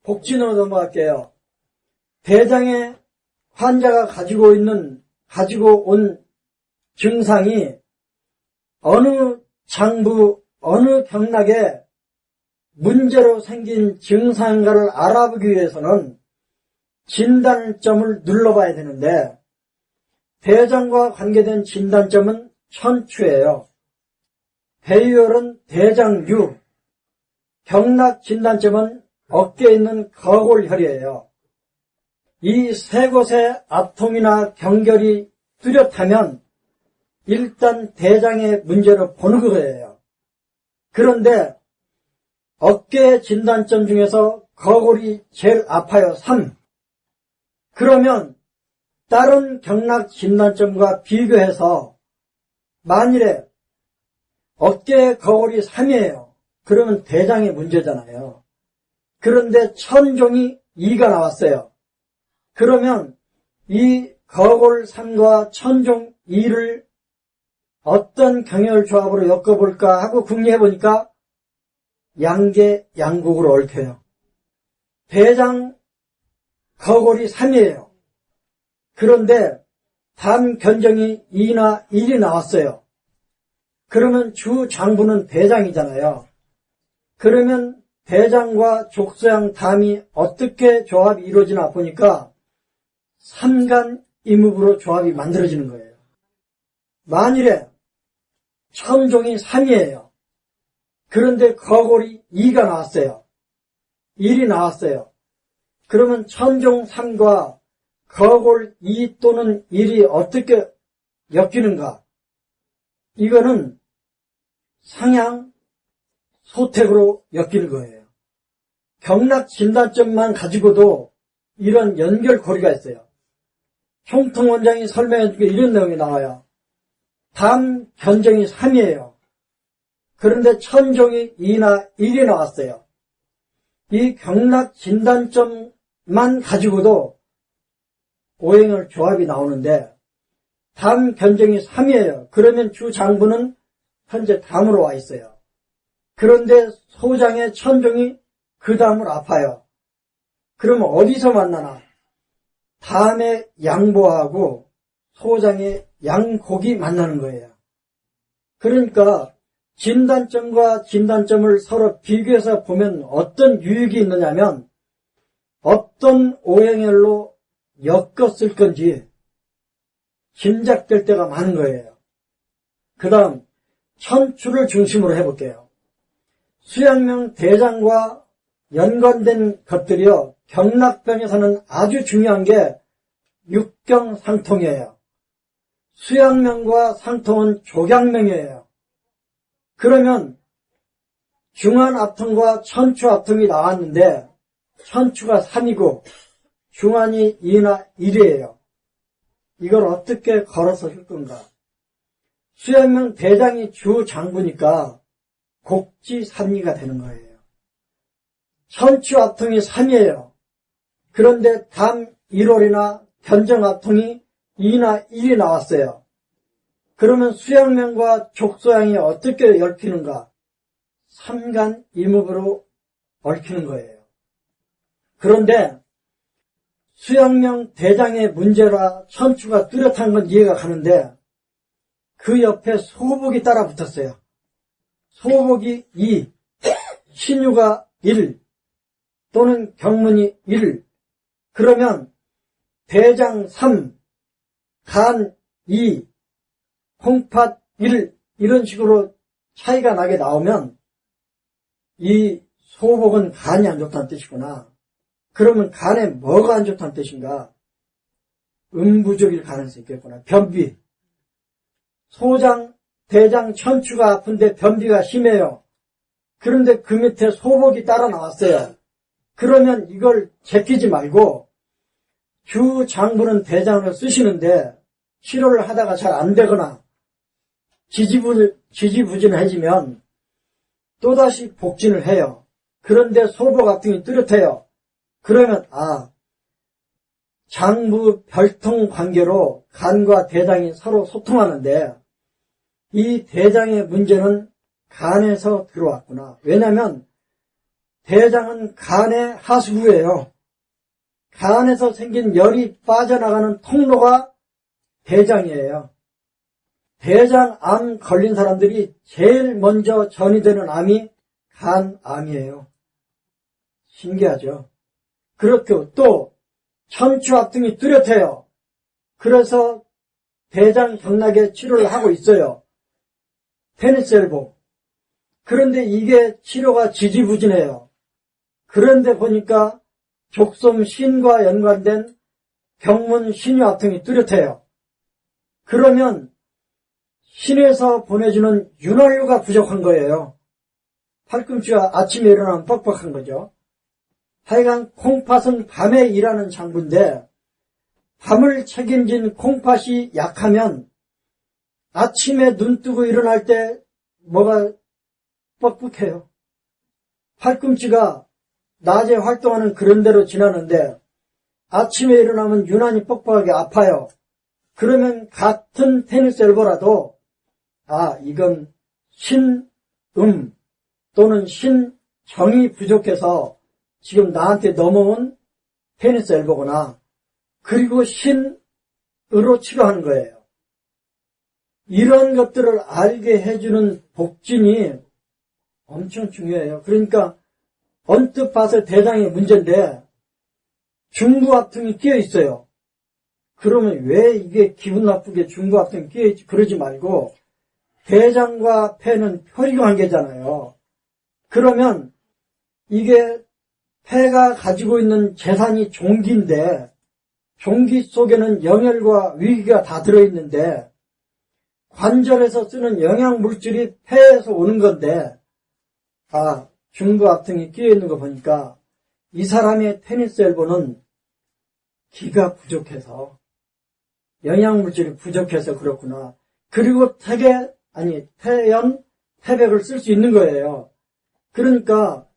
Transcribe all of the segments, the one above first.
복진으로 넘어갈게요. 대장에 환자가 가지고 온 증상이 어느 장부, 어느 경락에 문제로 생긴 증상인가를 알아보기 위해서는 진단점을 눌러봐야 되는데, 대장과 관계된 진단점은 천추예요. 배유혈은 대장류, 경락 진단점은 어깨에 있는 거골혈이에요. 이 세 곳의 압통이나 경결이 뚜렷하면 일단 대장의 문제로 보는 거예요. 그런데 어깨 진단점 중에서 거골이 제일 아파요. 3. 그러면 다른 경락 진단점과 비교해서 만일에 어깨 거골이 3이에요. 그러면 대장의 문제잖아요. 그런데 천종이 2가 나왔어요. 그러면 이 거골 3과 천종 2를 어떤 경혈 조합으로 엮어볼까 하고 궁리해보니까 양계 양국으로 얽혀요. 대장 거골이 3이에요. 그런데 단 견정이 2나 1이 나왔어요. 그러면 주 장부는 대장이잖아요. 그러면 대장과 족소양 담이 어떻게 조합이 이루어지나 보니까 삼간이묵으로 조합이 만들어지는 거예요. 만일에 천종이 3이에요. 그런데 거골이 2가 나왔어요. 1이 나왔어요. 그러면 천종 3과 거골 2 또는 1이 어떻게 엮이는가? 이거는 상향 소택으로 엮이는 거예요. 경락 진단점만 가지고도 이런 연결고리가 있어요. 총통원장이 설명해 준 게 이런 내용이 나와요. 담 견정이 3이에요. 그런데 천종이 2나 1이 나왔어요. 이 경락 진단점만 가지고도 오행혈 조합이 나오는데 담 견정이 3이에요. 그러면 주 장부는 현재 담으로 와 있어요. 그런데 소장의 천종이 그 담으로 아파요. 그러면 어디서 만나나? 담의 양보하고 소장의 양곡이 만나는 거예요. 그러니까 진단점과 진단점을 서로 비교해서 보면 어떤 유익이 있느냐면 어떤 오행혈로 엮었을 건지 짐작될 때가 많은 거예요. 그 다음 천추를 중심으로 해볼게요. 수양명 대장과 연관된 것들이요. 경락병에서는 아주 중요한 게 육경상통이에요. 수양명과 상통은 족양명이에요. 그러면 중환압통과 천추압통이 나왔는데 천추가 3이고 중환이 2나 1이에요. 이걸 어떻게 걸어서 쓸 건가? 수양명 대장이 주 장부니까 곡지삼리가 되는 거예요. 천추압통이 3이에요. 그런데 담 1월이나 견정압통이 2나 1이 나왔어요. 그러면 수양명과 족소양이 어떻게 얽히는가? 삼간이묵으로 얽히는 거예요. 그런데 수양명 대장의 문제라 천추가 뚜렷한 건 이해가 가는데 그 옆에 소복이 따라 붙었어요. 소복이 2, 신유가 1 또는 경문이 1. 그러면 대장 3, 간 2, 홍팥 1 이런 식으로 차이가 나게 나오면 이 소복은 간이 안 좋다는 뜻이구나. 그러면 간에 뭐가 안 좋다는 뜻인가? 음부족일 가능성이 있겠구나. 변비. 소장, 대장, 천추가 아픈데 변비가 심해요. 그런데 그 밑에 소복이 따라 나왔어요. 그러면 이걸 제끼지 말고 주 장부는 대장으로 쓰시는데 치료를 하다가 잘 안 되거나 지지부진해지면 또다시 복진을 해요. 그런데 소복 압통이 뚜렷해요. 그러면 장부 별통 관계로 간과 대장이 서로 소통하는데 이 대장의 문제는 간에서 들어왔구나. 왜냐하면 대장은 간의 하수구예요. 간에서 생긴 열이 빠져나가는 통로가 대장이에요. 대장암 걸린 사람들이 제일 먼저 전이되는 암이 간암이에요. 신기하죠? 그렇고 또 척추압등이 뚜렷해요. 그래서 대장 경락에 치료를 하고 있어요. 테니스 엘보. 그런데 이게 치료가 지지부진해요. 그런데 보니까 족솜 신과 연관된 경문 신유압등이 뚜렷해요. 그러면 신에서 보내주는 윤활유가 부족한 거예요. 팔꿈치가 아침에 일어나면 뻑뻑한 거죠. 하여간 콩팥은 밤에 일하는 장부인데 밤을 책임진 콩팥이 약하면 아침에 눈 뜨고 일어날 때 뭐가 뻑뻑해요. 팔꿈치가 낮에 활동하는 그런 대로 지나는데 아침에 일어나면 유난히 뻑뻑하게 아파요. 그러면 같은 테니스 엘보라도 이건 신음 또는 신정이 부족해서 지금 나한테 넘어온 테니스 엘보구나. 그리고 신으로 치료하는 거예요. 이런 것들을 알게 해주는 복진이 엄청 중요해요. 그러니까 언뜻 봐서 대장의 문제인데 중부압등이 끼어 있어요. 그러면 왜 이게 기분 나쁘게 중부압등이 끼어 있지? 그러지 말고 대장과 폐는 혈이관계잖아요. 그러면 이게 폐가 가지고 있는 재산이 종기인데 종기 속에는 영혈과 위기가 다 들어있는데 관절에서 쓰는 영양물질이 폐에서 오는 건데 중부압등이 끼어있는 거 보니까 이 사람의 테니스 엘보는 기가 부족해서 영양물질이 부족해서 그렇구나. 그리고 태연, 태백을 쓸 수 있는 거예요. 그러니까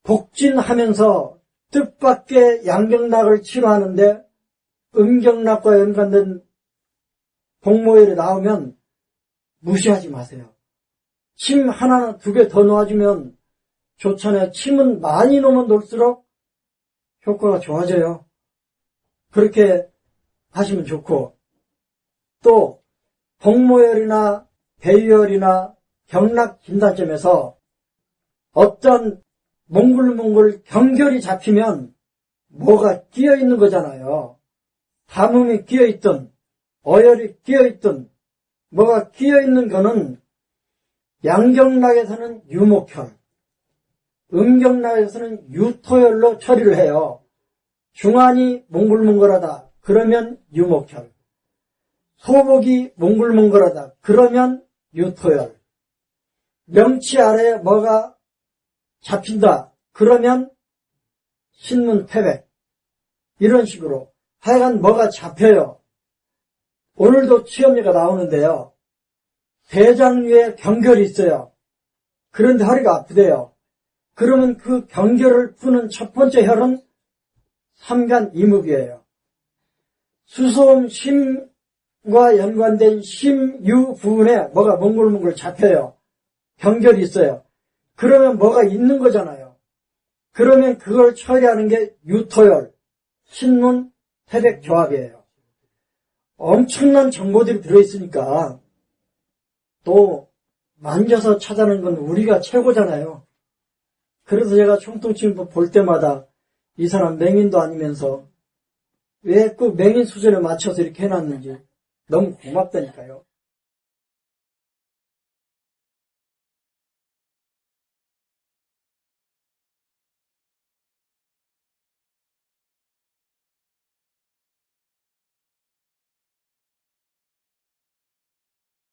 복진하면서 뜻밖의 양경락을 치료하는데 음경락과 연관된 복모혈이 나오면 무시하지 마세요. 침 하나, 두 개 더 놓아주면 좋잖아요. 침은 많이 놓으면 놓을수록 효과가 좋아져요. 그렇게 하시면 좋고, 또 복모혈이나 배유혈이나 경락 진단점에서 어떤 몽글몽글 경결이 잡히면 뭐가 끼어있는 거잖아요. 담음이 끼어있든 어혈이 끼어있든 뭐가 끼어있는 거는 양경락에서는 유목혈, 음경락에서는 유토혈로 처리를 해요. 중안이 몽글몽글하다 그러면 유목혈, 소복이 몽글몽글하다 그러면 유토혈, 명치 아래에 뭐가 잡힌다 그러면 신문 태백, 이런 식으로 하여간 뭐가 잡혀요. 오늘도 시험지가 나오는데요. 대장 위에 경결이 있어요. 그런데 허리가 아프대요. 그러면 그 경결을 푸는 첫 번째 혈은 삼간 이목이에요. 수소음 심과 연관된 심유 부분에 뭐가 몽글몽글 잡혀요. 경결이 있어요. 그러면 뭐가 있는 거잖아요. 그러면 그걸 처리하는 게 유토혈, 신문, 태백 조합이에요. 엄청난 정보들이 들어있으니까 또 만져서 찾아내는 건 우리가 최고잖아요. 그래서 제가 총통침보 볼 때마다 이 사람 맹인도 아니면서 왜 꼭 맹인 수준에 맞춰서 이렇게 해놨는지 너무 고맙다니까요.